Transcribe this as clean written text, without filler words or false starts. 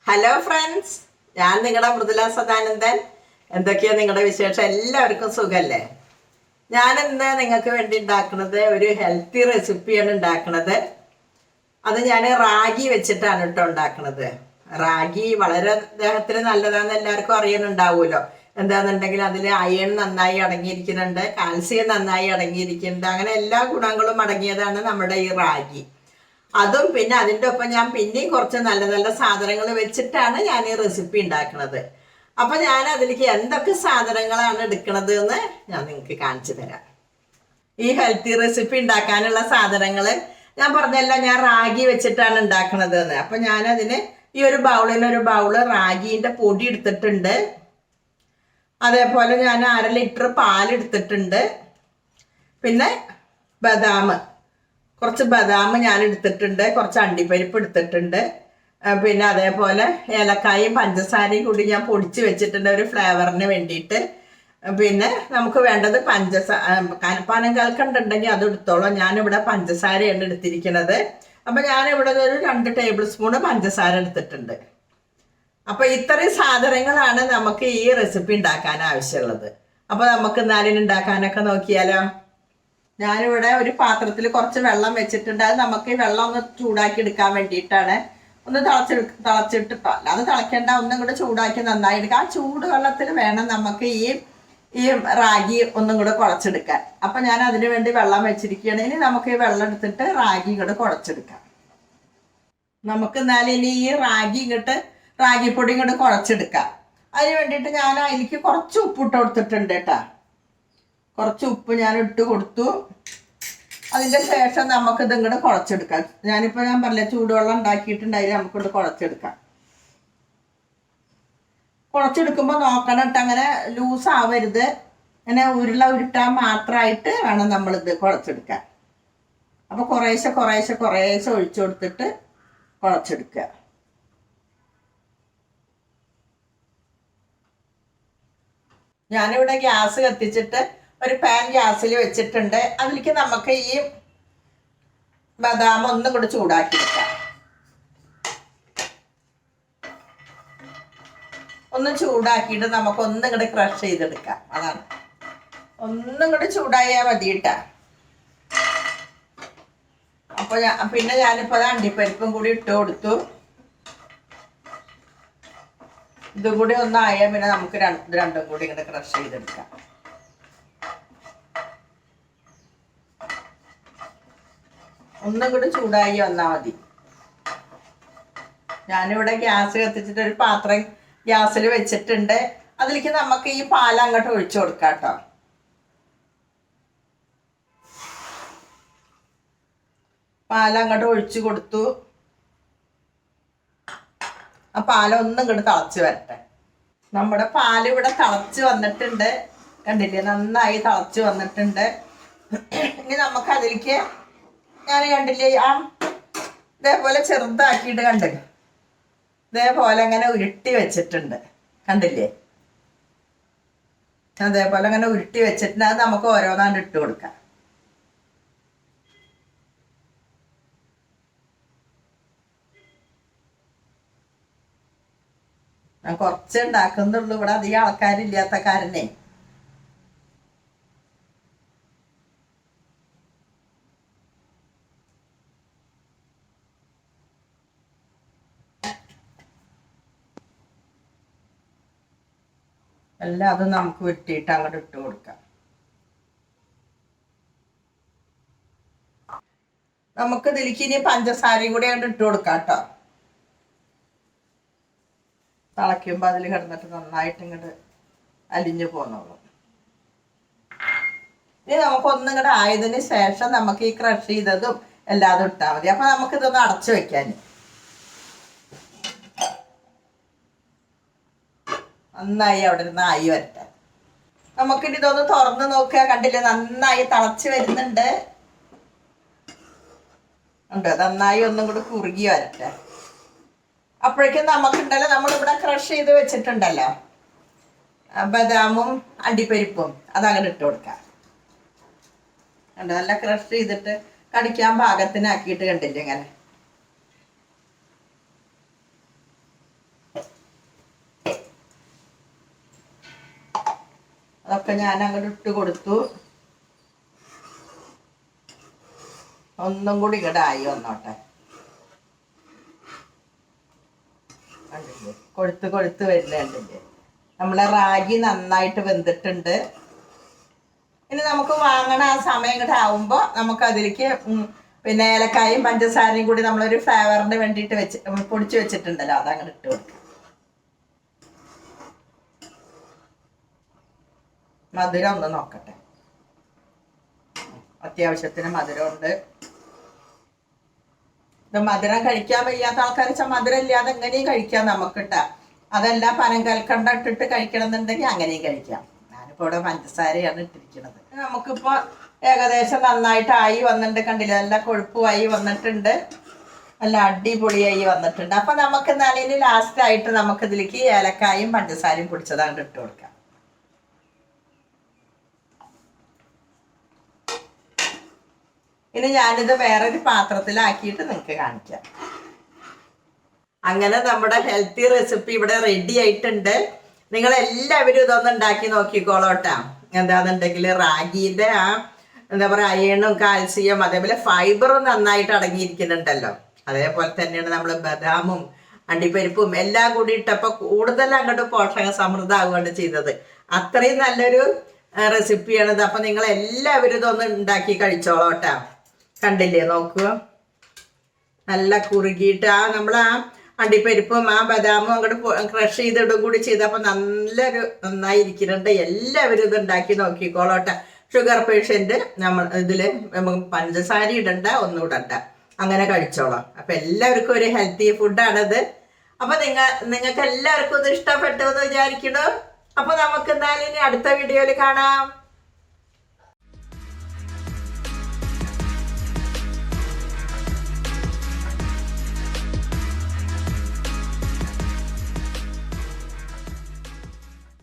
Hello friends, ഞാൻ നിങ്ങളുടെ മൃദുല സദാനന്ദൻ. എന്തൊക്കെയാ നിങ്ങളുടെ വിശേഷം? എല്ലാവർക്കും സുഖല്ലേ? ഞാൻ ഇന്ന് നിങ്ങൾക്ക് വേണ്ടി ഉണ്ടാക്കുന്നത് ഒരു ഹെൽത്തി റെസിപ്പിയാണ് ഉണ്ടാക്കുന്നത്. അത് ഞാൻ റാഗി വെച്ചിട്ടാണ് കേട്ടോ ഉണ്ടാക്കുന്നത്. റാഗി വളരെ ദേഹത്തിന് നല്ലതാണെന്ന് എല്ലാവർക്കും അറിയാനുണ്ടാവുമല്ലോ. എന്താണെന്നുണ്ടെങ്കിൽ അതിൽ അയൺ നന്നായി അടങ്ങിയിരിക്കുന്നുണ്ട്, കാൽസ്യം നന്നായി അടങ്ങിയിരിക്കുന്നുണ്ട്, അങ്ങനെ എല്ലാ ഗുണങ്ങളും അടങ്ങിയതാണ് നമ്മുടെ ഈ റാഗി. അതും പിന്നെ അതിൻ്റെ ഒപ്പം ഞാൻ പിന്നെയും കുറച്ച് നല്ല നല്ല സാധനങ്ങൾ വെച്ചിട്ടാണ് ഞാൻ ഈ റെസിപ്പി ഉണ്ടാക്കുന്നത്. അപ്പം ഞാൻ അതിലേക്ക് എന്തൊക്കെ സാധനങ്ങളാണ് എടുക്കുന്നത് എന്ന് ഞാൻ നിങ്ങൾക്ക് കാണിച്ചു തരാം. ഈ ഹെൽത്തി റെസിപ്പി ഉണ്ടാക്കാനുള്ള സാധനങ്ങൾ ഞാൻ പറഞ്ഞല്ലോ, ഞാൻ റാഗി വെച്ചിട്ടാണ് ഉണ്ടാക്കുന്നത് എന്ന്. അപ്പം ഞാനതിന് ഈ ഒരു ബൗളിനൊരു ബൗള് റാഗീൻ്റെ പൊടി എടുത്തിട്ടുണ്ട്. അതേപോലെ ഞാൻ 1/2 ലിറ്റർ പാലെടുത്തിട്ടുണ്ട്. പിന്നെ കുറച്ച് ബദാം ഞാൻ എടുത്തിട്ടുണ്ട്, കുറച്ച് അണ്ടിപ്പരിപ്പ് എടുത്തിട്ടുണ്ട്. പിന്നെ അതേപോലെ ഏലക്കായും പഞ്ചസാരയും കൂടി ഞാൻ പൊടിച്ച് വെച്ചിട്ടുണ്ട് ഒരു ഫ്ലേവറിന് വേണ്ടിയിട്ട്. പിന്നെ നമുക്ക് വേണ്ടത് പനം കൽക്കണ്ടുണ്ടെങ്കിൽ അത് എടുത്തോളൂ. ഞാനിവിടെ പഞ്ചസാരയാണ് എടുത്തിരിക്കുന്നത്. അപ്പം ഞാനിവിടെ ഒരു 2 ടേബിൾ സ്പൂണ് പഞ്ചസാര എടുത്തിട്ടുണ്ട്. അപ്പം ഇത്രയും സാധനങ്ങളാണ് നമുക്ക് ഈ റെസിപ്പി ഉണ്ടാക്കാൻ ആവശ്യമുള്ളത്. അപ്പം നമുക്ക് എന്നാലും ഉണ്ടാക്കാനൊക്കെ നോക്കിയാലോ. ഞാനിവിടെ ഒരു പാത്രത്തിൽ കുറച്ച് വെള്ളം വെച്ചിട്ടുണ്ട്. അത് നമുക്ക് ഈ വെള്ളം ഒന്ന് ചൂടാക്കി എടുക്കാൻ വേണ്ടിയിട്ടാണ്. ഒന്ന് തിളച്ചിട്ടിട്ടോ, അല്ലാതെ തിളയ്ക്കേണ്ട, ഒന്നും കൂടെ ചൂടാക്കി നന്നായി എടുക്കാം. ആ ചൂട് വെള്ളത്തിൽ വേണം നമുക്ക് ഈ റാഗി ഒന്നും കൂടെ കുഴച്ചെടുക്കാൻ. അപ്പം ഞാൻ അതിന് വേണ്ടി വെള്ളം വെച്ചിരിക്കുകയാണ്. ഇനി നമുക്ക് ഈ വെള്ളം എടുത്തിട്ട് റാഗി ഇങ്ങോട്ട് കുഴച്ചെടുക്കാം. നമുക്ക് എന്നാലും ഇനി ഈ റാഗിപ്പൊടി ഇങ്ങോട്ട് കുഴച്ചെടുക്കാം. അതിന് വേണ്ടിയിട്ട് ഞാൻ അതിലേക്ക് കുറച്ച് ഉപ്പിട്ട് കൊടുത്തിട്ടുണ്ട് കേട്ടോ. കുറച്ച് ഉപ്പ് ഞാൻ ഇട്ട് കൊടുത്തു. അതിൻ്റെ ശേഷം നമുക്കിത് ഇങ്ങോട്ട് കുഴച്ചെടുക്കാം. ഞാൻ പറഞ്ഞില്ല, ചൂടുവെള്ളം ഉണ്ടാക്കിയിട്ടുണ്ടായാലും നമുക്കിത് കുഴച്ചെടുക്കാം. കുഴച്ചെടുക്കുമ്പോൾ നോക്കണം കേട്ടോ, അങ്ങനെ ലൂസ് ആവരുത്. അങ്ങനെ ഉരുട്ടാൻ മാത്രമായിട്ട് വേണം നമ്മളിത് കുഴച്ചെടുക്കാൻ. അപ്പോൾ കുറേശ്ശെ ഒഴിച്ചു കൊടുത്തിട്ട് കുഴച്ചെടുക്കുക. ഞാനിവിടെ ഗ്യാസ് കത്തിച്ചിട്ട് ഒരു പാൻ ഗ്യാസിൽ വെച്ചിട്ടുണ്ട്. അതിലേക്ക് നമുക്ക് ഈ ബദാം ഒന്നും കൂടി ചൂടാക്കി എടുക്കാം. ഒന്ന് ചൂടാക്കിയിട്ട് നമുക്ക് ഒന്നും കൂടി ക്രഷ് ചെയ്തെടുക്കാം. അതാണ്, ഒന്നും കൂടി ചൂടായാൽ മതി കേട്ടാ. അപ്പോൾ പിന്നെ ഞാനിപ്പോൾ അത് അണ്ടിപ്പരിപ്പും കൂടി ഇട്ട് കൊടുത്തു. ഇതും കൂടി ഒന്നായാൽ പിന്നെ നമുക്ക് രണ്ടും കൂടി ഇങ്ങനെ ക്രഷ് ചെയ്തെടുക്കാം. ഒന്നും കൂടി ചൂടായി വന്നാൽ മതി. ഞാനിവിടെ ഗ്യാസ് കത്തിച്ചിട്ട് ഒരു പാത്രം ഗ്യാസിൽ വെച്ചിട്ടുണ്ട്. അതിലേക്ക് നമുക്ക് ഈ പാൽ അങ്ങോട്ട് ഒഴിച്ചു കൊടുക്കാം കേട്ടോ. പാലങ്ങോട്ട് ഒഴിച്ചു കൊടുത്തു. ആ പാലൊന്നും ഇങ്ങോട്ട് തിളച്ച് വരട്ടെ. നമ്മുടെ പാൽ ഇവിടെ തിളച്ച് വന്നിട്ടുണ്ട്, കണ്ടില്ലേ? നന്നായി തിളച്ച് വന്നിട്ടുണ്ട്. ഇനി നമുക്ക് അതിലേക്ക് ഞാൻ കണ്ടില്ലേ, ഇതേപോലെ ചെറുതാക്കിയിട്ട് ഇതേപോലെ അങ്ങനെ ഉരുട്ടി വെച്ചിട്ടുണ്ട്, കണ്ടില്ലേ? അതേപോലെ അങ്ങനെ ഉരുട്ടി വെച്ചിട്ടുണ്ട്. അത് നമുക്ക് ഓരോന്നാണ്ട് ഇട്ട് കൊടുക്കാം. ഞാൻ കുറച്ച് ഉണ്ടാക്കുന്നുള്ളൂ, ഇവിടെ അധികം ആൾക്കാരില്ലാത്ത കാരണേ. എല്ലാം അത് നമുക്ക് വെട്ടിയിട്ട് അങ്ങോട്ട് ഇട്ട് കൊടുക്കാം. നമുക്ക് ഇതിലേക്ക് ഇനി പഞ്ചസാരയും കൂടി അങ്ങോട്ട് ഇട്ട് കൊടുക്കാം കേട്ടോ. തിളയ്ക്കുമ്പോൾ അതിൽ കിടന്നിട്ട് നന്നായിട്ട് ഇങ്ങോട്ട് അലിഞ്ഞു പോന്നോളും. ഇനി നമുക്ക് ഒന്നും ഇങ്ങോട്ട് ആയതിന് ശേഷം നമുക്ക് ഈ ക്രഷ് ചെയ്തതും എല്ലാതും ഇട്ടാൽ മതി. അപ്പം നമുക്കിതൊന്ന് അടച്ചു വെക്കാൻ. നന്നായി അവിടെ നിന്ന് ആയി വരട്ടെ. നമുക്കിനി ഇതൊന്ന് തുറന്ന് നോക്കുക. കണ്ടില്ലേ, നന്നായി തിളച്ച് വരുന്നുണ്ട്. ഉണ്ട്, നന്നായി ഒന്നും കൂടി കുറുകി വരട്ടെ. അപ്പോഴേക്കും നമുക്കുണ്ടല്ലോ, നമ്മളിവിടെ ക്രഷ് ചെയ്ത് വെച്ചിട്ടുണ്ടല്ലോ ബദാമും അണ്ടിപ്പരിപ്പും, അതങ്ങനെ ഇട്ട് കൊടുക്കാം. കണ്ടോ, നല്ല ക്രഷ് ചെയ്തിട്ട് കടിക്കാൻ പാകത്തിനാക്കിയിട്ട് കണ്ടില്ലേ ഇങ്ങനെ. അതൊക്കെ ഞാൻ അങ്ങോട്ട് ഇട്ട് കൊടുത്തു. ഒന്നും കൂടി ആയി വന്നോട്ടെ. കൊഴുത്ത് കൊഴുത്ത് വരുന്നുണ്ടല്ലേ. നമ്മളെ റാഗി നന്നായിട്ട് വെന്തിട്ടുണ്ട്. ഇനി നമുക്ക് വാങ്ങണ ആ സമയം കൂടെ ആവുമ്പോൾ നമുക്ക് അതിലേക്ക് പിന്നെ ഏലക്കായും പഞ്ചസാരയും കൂടി നമ്മളൊരു ഫ്ലേവറിന് വേണ്ടിയിട്ട് പൊടിച്ച് വെച്ചിട്ടുണ്ടല്ലോ, അതങ്ങനെ ഇട്ട് കൊടുക്കാം. മധുരം ഒന്ന് നോക്കട്ടെ. അത്യാവശ്യത്തിന് മധുരമുണ്ട്. ഇത് മധുരം കഴിക്കാൻ വയ്യാത്ത ആൾക്കാർ വെച്ചാൽ മധുരം ഇല്ലാതെ എങ്ങനെയും കഴിക്കാം നമുക്കിട്ടാ. അതല്ല പനം കൽക്കണ്ട ഇട്ടിട്ട് കഴിക്കണം എന്നുണ്ടെങ്കിൽ അങ്ങനെയും കഴിക്കാം. ഞാനിപ്പോൾ ഇവിടെ പഞ്ചസാരയാണ് ഇട്ടിരിക്കുന്നത്. നമുക്കിപ്പോൾ ഏകദേശം നന്നായിട്ടായി വന്നിട്ടുണ്ട്. കണ്ടില്ല, നല്ല കൊഴുപ്പുമായി വന്നിട്ടുണ്ട്, നല്ല അടിപൊളിയായി വന്നിട്ടുണ്ട്. അപ്പം നമുക്ക് നനയിന് ലാസ്റ്റായിട്ട് നമുക്കിതിലേക്ക് ഏലക്കായും പഞ്ചസാരയും പൊടിച്ചതാണ്ട് ഇട്ട് കൊടുക്കാം. ഇനി ഞാനിത് വേറൊരു പാത്രത്തിലാക്കിയിട്ട് നിങ്ങൾക്ക് കാണിക്കാം. അങ്ങനെ നമ്മുടെ ഹെൽത്തി റെസിപ്പി ഇവിടെ റെഡി ആയിട്ടുണ്ട്. നിങ്ങളെല്ലാവരും ഇതൊന്ന് ഉണ്ടാക്കി നോക്കിക്കോളോട്ടാ. എന്താണെന്നുണ്ടെങ്കിൽ റാഗിയുടെ ആ എന്താ പറയുക അയണും കാൽസ്യം അതേപോലെ ഫൈബറും നന്നായിട്ട് അടങ്ങിയിരിക്കുന്നുണ്ടല്ലോ. അതേപോലെ തന്നെയാണ് നമ്മൾ ബദാമും അണ്ടിപ്പരിപ്പും എല്ലാം കൂടി ഇട്ടപ്പോൾ കൂടുതൽ അങ്ങോട്ട് പോഷക സമൃദ്ധമാവുകയാണ് ചെയ്തത്. അത്രയും നല്ലൊരു റെസിപ്പിയാണിത്. അപ്പം നിങ്ങളെല്ലാവരും ഇതൊന്ന് ഉണ്ടാക്കി കഴിച്ചോളോട്ടാ. കണ്ടില്ലേ, നോക്കുക, നല്ല കുറുകിയിട്ട് നമ്മൾ ആ അണ്ടിപ്പരിപ്പും ആ ബദാമും അങ്ങോട്ട് ക്രഷ് ചെയ്തിടും കൂടി ചെയ്തപ്പോൾ നന്നായിരിക്കുന്നുണ്ട്. എല്ലാവരും ഇത് ഉണ്ടാക്കി നോക്കിക്കോളോട്ടെ. ഷുഗർ പേഷ്യൻ്റ് നമ്മൾ ഇതിൽ പഞ്ചസാര ഇടണ്ട, ഒന്നും ഇടണ്ട, അങ്ങനെ കഴിച്ചോളാം. അപ്പം എല്ലാവർക്കും ഒരു ഹെൽത്തി ഫുഡാണിത്. അപ്പം നിങ്ങൾക്ക് എല്ലാവർക്കും ഇത് ഇഷ്ടപ്പെട്ടു എന്ന് വിചാരിക്കണം. അപ്പോൾ നമുക്ക് എന്തായാലും ഇനി അടുത്ത വീഡിയോയിൽ കാണാം.